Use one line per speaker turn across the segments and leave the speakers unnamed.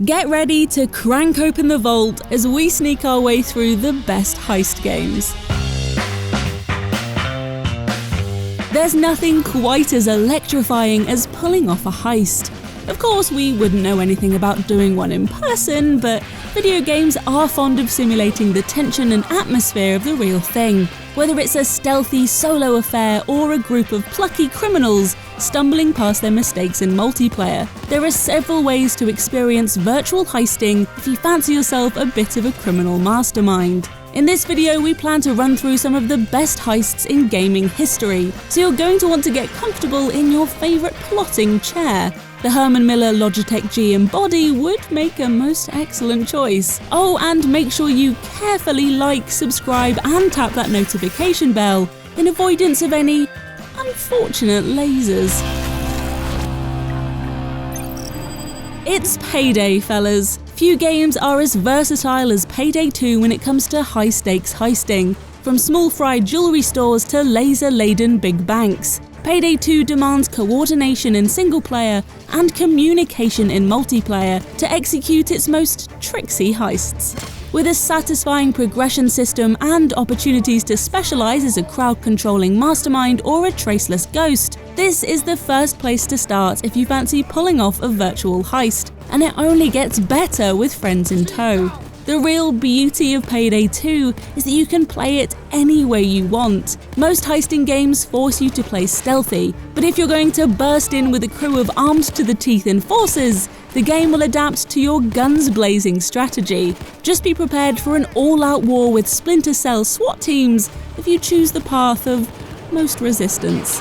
Get ready to crank open the vault as we sneak our way through the best heist games. There's nothing quite as electrifying as pulling off a heist. Of course, we wouldn't know anything about doing one in person, but video games are fond of simulating the tension and atmosphere of the real thing. Whether it's a stealthy solo affair or a group of plucky criminals stumbling past their mistakes in multiplayer, there are several ways to experience virtual heisting if you fancy yourself a bit of a criminal mastermind. In this video, we plan to run through some of the best heists in gaming history, so you're going to want to get comfortable in your favourite plotting chair. The Herman Miller Logitech G and body would make a most excellent choice. Oh, and make sure you carefully like, subscribe and tap that notification bell in avoidance of any unfortunate lasers. It's Payday, fellas. Few games are as versatile as Payday 2 when it comes to high-stakes heisting, from small fry jewelry stores to laser-laden big banks. Payday 2 demands coordination in single-player and communication in multiplayer to execute its most tricksy heists. With a satisfying progression system and opportunities to specialize as a crowd-controlling mastermind or a traceless ghost, this is the first place to start if you fancy pulling off a virtual heist, and it only gets better with friends in tow. The real beauty of Payday 2 is that you can play it any way you want. Most heisting games force you to play stealthy, but if you're going to burst in with a crew of armed-to-the-teeth enforcers, the game will adapt to your guns-blazing strategy. Just be prepared for an all-out war with Splinter Cell SWAT teams if you choose the path of most resistance.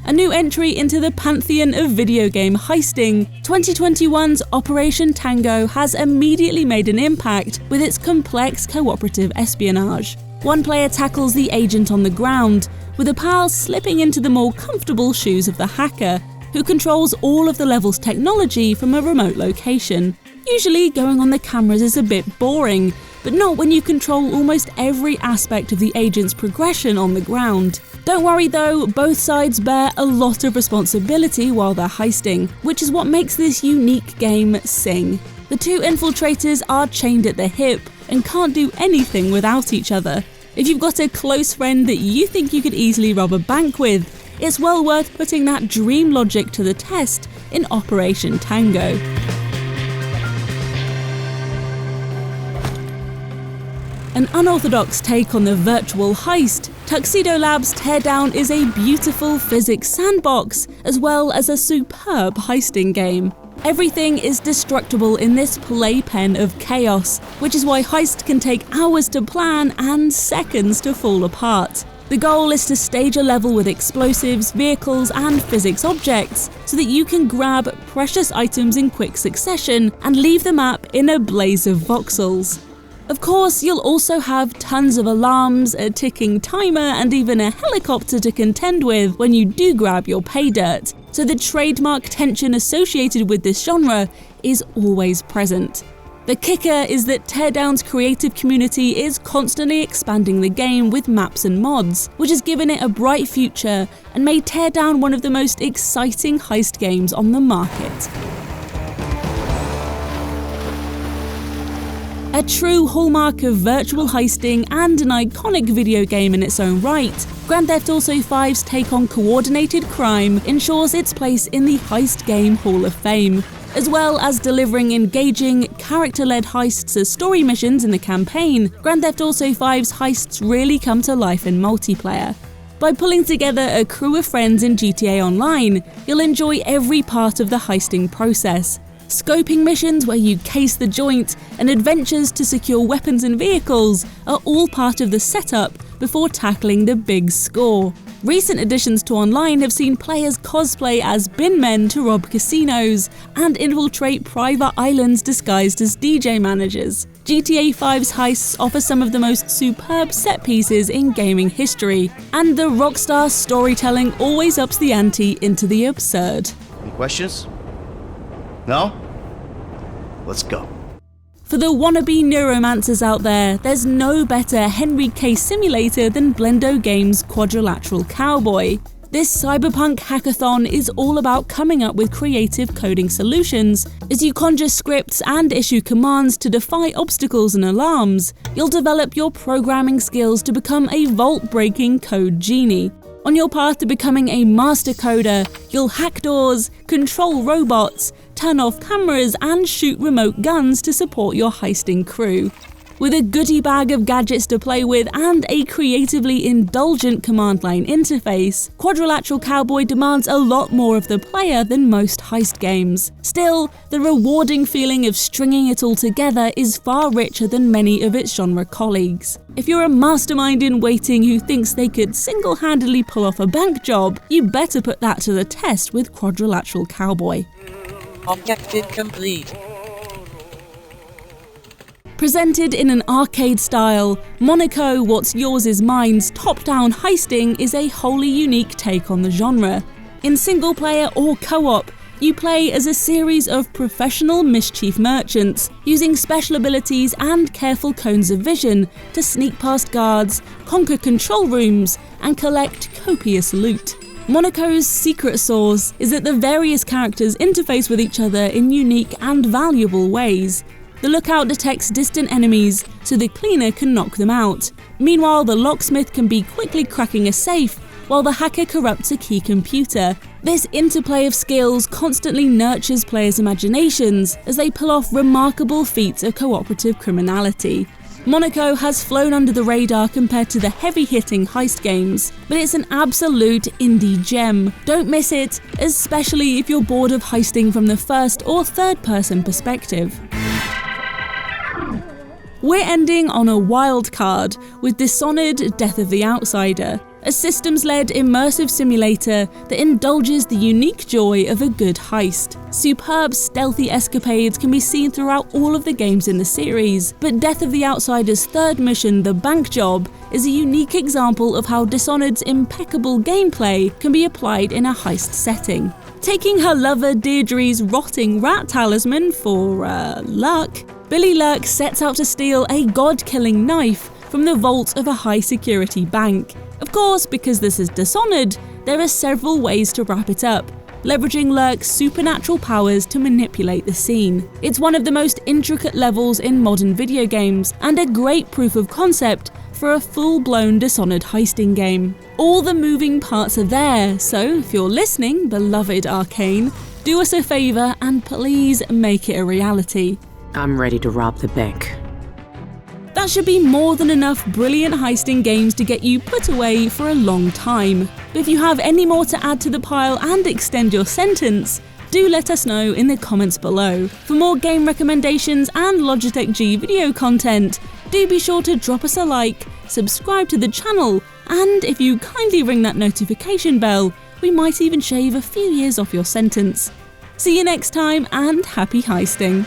A new entry into the pantheon of video game heisting, 2021's Operation Tango has immediately made an impact with its complex cooperative espionage. One player tackles the agent on the ground, with a pal slipping into the more comfortable shoes of the hacker, who controls all of the level's technology from a remote location. Usually going on the cameras is a bit boring, but not when you control almost every aspect of the agent's progression on the ground. Don't worry though, both sides bear a lot of responsibility while they're heisting, which is what makes this unique game sing. The two infiltrators are chained at the hip and can't do anything without each other. If you've got a close friend that you think you could easily rob a bank with, it's well worth putting that dream logic to the test in Operation Tango. An unorthodox take on the virtual heist, Tuxedo Labs' Teardown is a beautiful physics sandbox, as well as a superb heisting game. Everything is destructible in this playpen of chaos, which is why heist can take hours to plan and seconds to fall apart. The goal is to stage a level with explosives, vehicles and physics objects, so that you can grab precious items in quick succession and leave the map in a blaze of voxels. Of course, you'll also have tons of alarms, a ticking timer and even a helicopter to contend with when you do grab your pay dirt, so the trademark tension associated with this genre is always present. The kicker is that Teardown's creative community is constantly expanding the game with maps and mods, which has given it a bright future and made Teardown one of the most exciting heist games on the market. A true hallmark of virtual heisting and an iconic video game in its own right, Grand Theft Auto V's take on coordinated crime ensures its place in the Heist Game Hall of Fame. As well as delivering engaging, character-led heists as story missions in the campaign, Grand Theft Auto V's heists really come to life in multiplayer. By pulling together a crew of friends in GTA Online, you'll enjoy every part of the heisting process. Scoping missions where you case the joint and adventures to secure weapons and vehicles are all part of the setup before tackling the big score. Recent additions to Online have seen players cosplay as bin men to rob casinos and infiltrate private islands disguised as DJ managers. GTA 5's heists offer some of the most superb set pieces in gaming history, and the rockstar storytelling always ups the ante into the absurd.
Any questions? No? Let's go.
For the wannabe neuromancers out there, there's no better Henry K simulator than Blendo Games' Quadrilateral Cowboy. This cyberpunk hackathon is all about coming up with creative coding solutions. As you conjure scripts and issue commands to defy obstacles and alarms, you'll develop your programming skills to become a vault-breaking code genie. On your path to becoming a master coder, you'll hack doors, control robots, turn off cameras, and shoot remote guns to support your heisting crew. With a goodie bag of gadgets to play with and a creatively indulgent command line interface, Quadrilateral Cowboy demands a lot more of the player than most heist games. Still, the rewarding feeling of stringing it all together is far richer than many of its genre colleagues. If you're a mastermind in waiting who thinks they could single-handedly pull off a bank job, you better put that to the test with Quadrilateral Cowboy.
Objective complete.
Presented in an arcade style, Monaco What's Yours Is Mine's top-down heisting is a wholly unique take on the genre. In single-player or co-op, you play as a series of professional mischief merchants, using special abilities and careful cones of vision to sneak past guards, conquer control rooms, and collect copious loot. Monaco's secret sauce is that the various characters interface with each other in unique and valuable ways. The lookout detects distant enemies, so the cleaner can knock them out. Meanwhile, the locksmith can be quickly cracking a safe, while the hacker corrupts a key computer. This interplay of skills constantly nurtures players' imaginations as they pull off remarkable feats of cooperative criminality. Monaco has flown under the radar compared to the heavy-hitting heist games, but it's an absolute indie gem. Don't miss it, especially if you're bored of heisting from the first or third-person perspective. We're ending on a wild card with Dishonored: Death of the Outsider, a systems-led immersive simulator that indulges the unique joy of a good heist. Superb stealthy escapades can be seen throughout all of the games in the series, but Death of the Outsider's third mission, the bank job, is a unique example of how Dishonored's impeccable gameplay can be applied in a heist setting. Taking her lover Deirdre's rotting rat talisman for, luck, Billy Lurk sets out to steal a god-killing knife from the vault of a high-security bank. Of course, because this is Dishonored, there are several ways to wrap it up, leveraging Lurk's supernatural powers to manipulate the scene. It's one of the most intricate levels in modern video games, and a great proof of concept for a full-blown Dishonored heisting game. All the moving parts are there, so if you're listening, beloved Arcane, do us a favour and please make it a reality.
I'm ready to rob the bank.
That should be more than enough brilliant heisting games to get you put away for a long time. But if you have any more to add to the pile and extend your sentence, do let us know in the comments below. For more game recommendations and Logitech G video content, do be sure to drop us a like, subscribe to the channel, and if you kindly ring that notification bell, we might even shave a few years off your sentence. See you next time, and happy heisting!